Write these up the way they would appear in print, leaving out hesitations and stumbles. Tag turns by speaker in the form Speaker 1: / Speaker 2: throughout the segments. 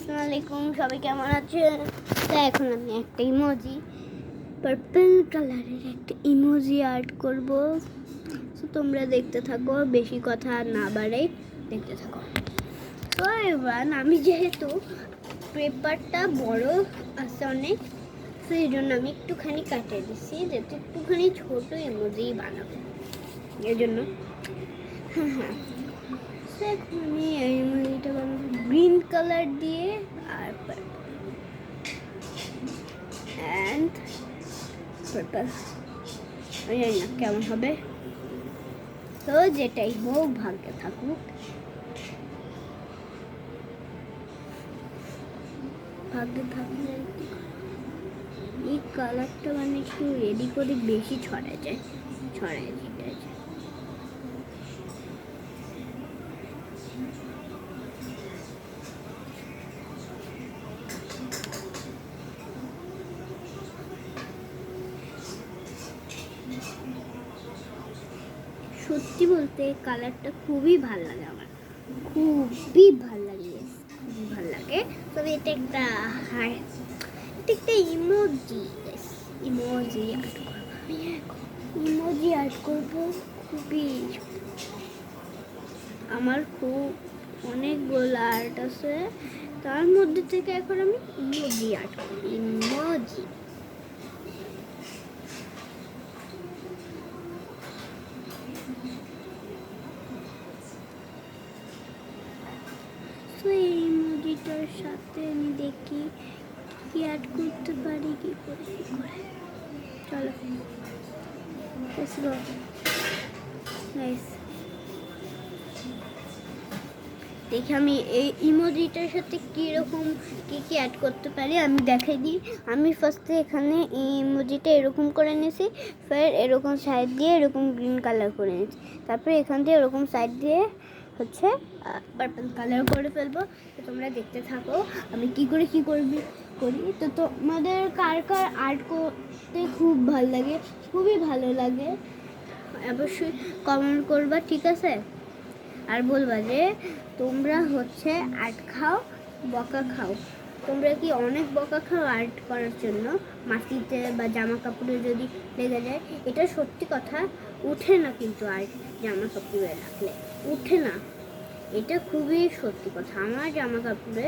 Speaker 1: আসসালামু আলাইকুম, সবাই কেমন আছেন? তো এখন আমি একটা ইমোজি, পার্পল কালারের একটা ইমোজি আর্ট করব। তো তোমরা দেখতে থাকো, বেশি কথা না বাড়াই দেখতে থাকো। তো এবার আমি যেহেতু পেপারটা বড় আছে অনেক, সেই জন্য আমি একটুখানি কাটে দিচ্ছি, যাতে একটুখানি ছোট ইমোজি বানাবো এর জন্য। হ্যাঁ, এখন আমি এই ইমোজিটা বানাবো গ্রিন কালার দিয়ে আর অ্যান্ড পার্পল। আমি জানি না কেমন হবে, তো যেটাই হোক ভাগ্যে থাকুক। ভাগ্যে থাকলে এই কালারটা মানে একটু এদিক ওদিক বেশি ছড়ায় যায়। সত্যি বলতে কালারটা খুবই ভাল লাগে আমার, খুবই ভাল লাগে, খুবই ভাল লাগে। তবে এটা একটা ইমোজি আর্ট করবো খুবই। আমার খুব অনেকগুলো আর্ট আছে, তার মধ্যে থেকে এখন আমি ইমোজি আর্ট করবো। ইমোজি তো এই ইমোজিটার সাথে আমি দেখি কি অ্যাড করতে পারি, কি করে চলো let's go guys। দেখি আমি এই ইমোজিটার সাথে কীরকম কী অ্যাড করতে পারি আমি দেখাই দিই। আমি ফার্স্টে এখানে এই ইমোজিটা এরকম করে নিয়েছি, ফের এরকম সাইড দিয়ে এরকম গ্রিন কালার করে নিয়েছি, তারপরে এখান দিয়ে এরকম সাইড দিয়ে হচ্ছে পার্পল কালার করে ফেলবো। তো তোমরা দেখতে থাকো আমি কী করি। তো তোমাদের কার আর্ট করতে খুব ভালো লাগে, খুবই ভালো লাগে, অবশ্যই কমেন্ট করবা, ঠিক আছে? আর বলবা যে তোমরা হচ্ছে আর্ট খাও, বকা খাও। তোমরা কি অনেক বকা খাও আর্ট করার জন্য? মাটিতে বা জামা কাপড়ে যদি লেগে যায়, এটা সত্যি কথা, উঠে না কিন্তু আর্ট জামা কাপড়ে রাখলে উঠে না, এটা খুবই সত্যি কথা। আমার জামা কাপড়ে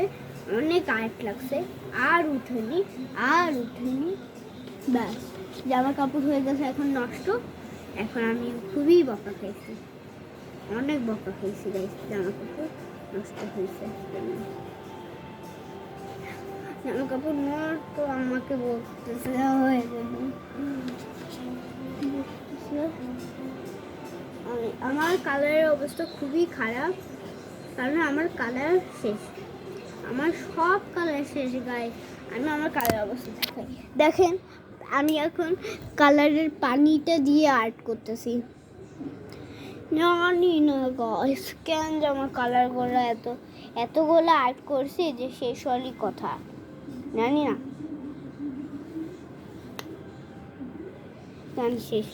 Speaker 1: অনেক আর্ট লাগছে, আর উঠেনি ব্যাস জামা কাপড় হয়ে গেছে এখন নষ্ট। এখন আমি খুবই বকা খাইছি, অনেক বকা খাইছি গাইস, জামা কাপড় নষ্ট হয়েছে। জামা কাপড় নষ্ট আমাকে বলতেছে হয়ে যাবে। আমার কালারের অবস্থা খুবই খারাপ, কারণ আমার কালার শেষ, আমার সব কালার শেষ গাইস। আমি আমার কালার অবস্থা দেখাই, দেখেন আমি এখন কালারের পানিটা দিয়ে আর্ট করতেছি। জানি না গাইস কেন যে আমার কালারগুলো এতগুলো আর্ট করছি যে শেষ হওয়ারই কথা, জানি না কেন শেষ।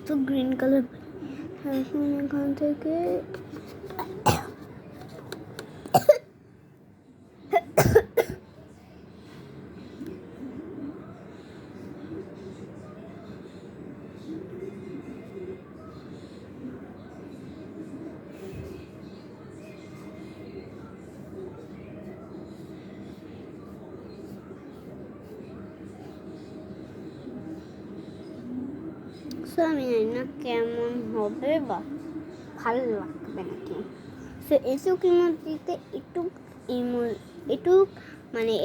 Speaker 1: তো গ্রিন কালার এখন এখান থেকে আমি জানি না কেমন হবে বা ভালো লাগবে নাকি। সো এটুক ইমোজিতে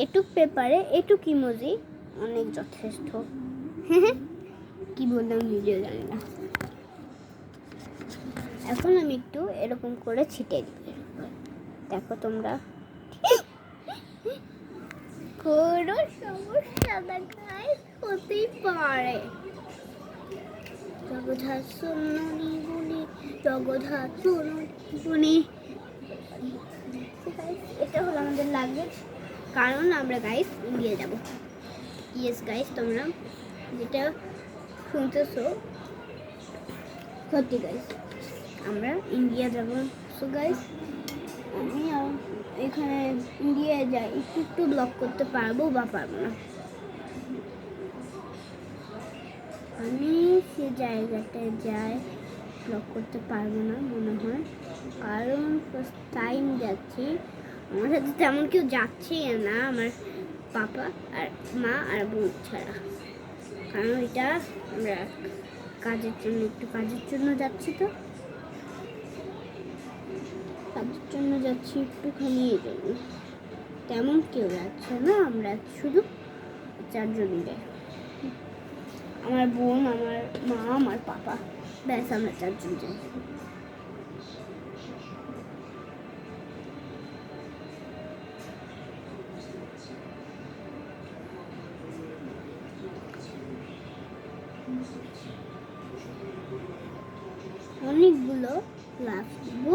Speaker 1: এটুক পেপারে এটুক ইমোজি অনেক যথেষ্ট। কি বললাম নিজেও জানি না। এখন আমি একটু এরকম করে ছিটে দিই, দেখো তোমরা কোনো সমস্যা দেখায় হতেই পারে। জগধার সোনালি গুলি, জগধার সোনালি গুলি। এটা হলো আমাদের লাগেজ, কারণ আমরা গাইস ইন্ডিয়া যাব। ইয়েস গাইস, তোমরা যেটা শুনতেছো সত্যি গাইস, আমরা ইন্ডিয়া যাব। সো গাইস, আমি এখানে ইন্ডিয়ায় যাই, একটু একটু ব্লগ করতে পারবো বা পারবো না। আমি সে জায়গাটায় যাই ব্লগ করতে পারবো না মনে হয়, কারণ ফার্স্ট টাইম যাচ্ছি। আমার সাথে তেমন কেউ যাচ্ছেই না, আমার পাপা আর মা আর বোন ছাড়া। কারণ এটা আমরা কাজের জন্য, একটু কাজের জন্য যাচ্ছি, তো কাজের জন্য যাচ্ছি একটুখানি, এই জন্য তেমন কেউ যাচ্ছে না। আমরা শুধু 4 জন যাই, আমার বোন, আমার মা, আমার পাপা, ব্যাস আমরা 4 জন যাই। অনেকগুলো লাভ দিব।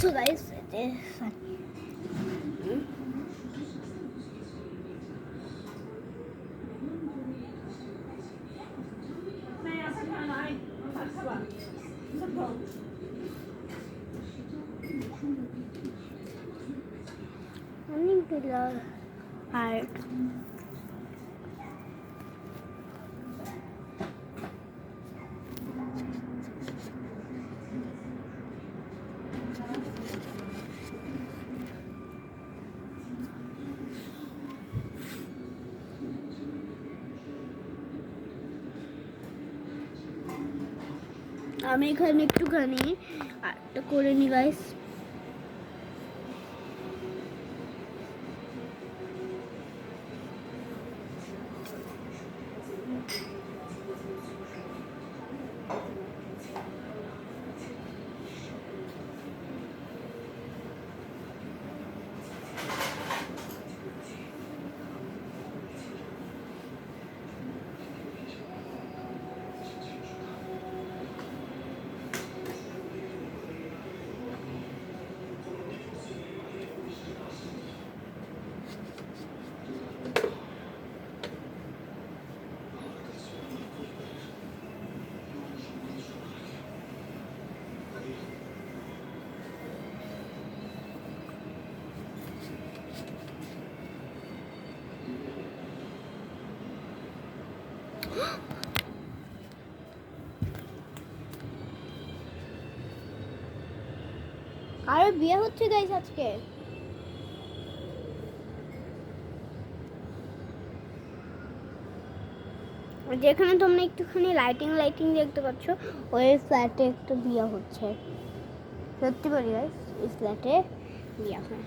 Speaker 1: So guys, it is fun. অনেকগুলো আর্ট আমি এখানে একটুখানি আর্টটা করে নি গাইস। আরে বিয়ে হচ্ছে গাইস আজকে। যেখানে তোমরা একটুখানি লাইটিং দেখতে পাচ্ছ, ওই ফ্ল্যাটে একটা বিয়ে হচ্ছে। সত্যি বলি গাইস, এই ফ্ল্যাটে বিয়ে হয়।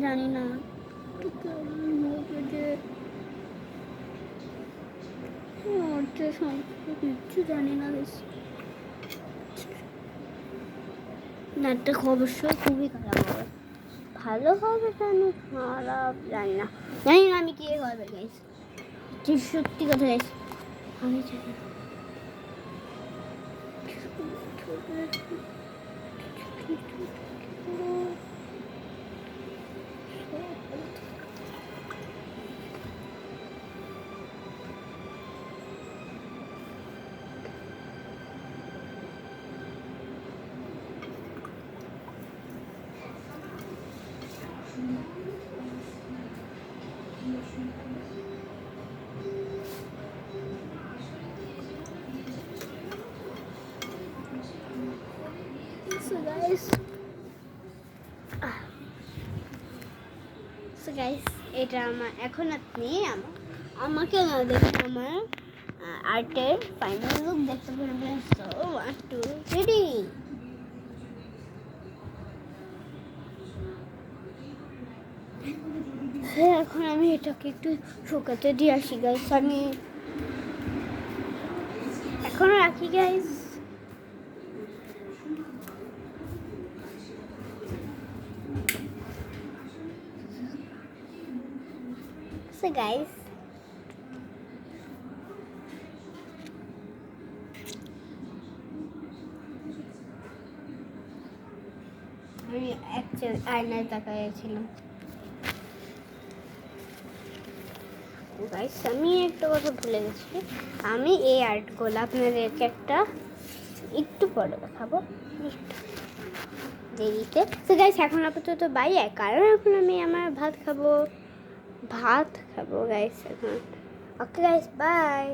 Speaker 1: জানি না কিচ্ছু জানি না গাইস। একটা অবশ্যই খুবই খারাপ হবে, ভালো হবে কেন খারাপ জানি না আমি কি হবে গাইস, সত্যি কথা গাইস আমি জানি না। So guys, এটা আমার এখন আপনি আমাকে না দেখে আমার আর্টের ফাইনাল লুক দেখতে পারবেন। সো 1 2 3 হ্যাঁ, এখন আমি এটাকে একটু শুকাতে দিয়ে আসি গাইস। আমি এখন রাখি গাইস। So guys, আমি অ্যাকচুয়ালি আয়নায় তাকাইছিলাম। গাইস, আমি একটা কথা ভুলে গেছি, আমি এই আর্টগুলো আপনাদেরকে একটু পরে দেখাবো, একটু দেরিতে। তো গাইস, এখন আপাতত বাই, কারণ এখন আমি আমার ভাত খাবো গাইস এখন। Okay guys, by.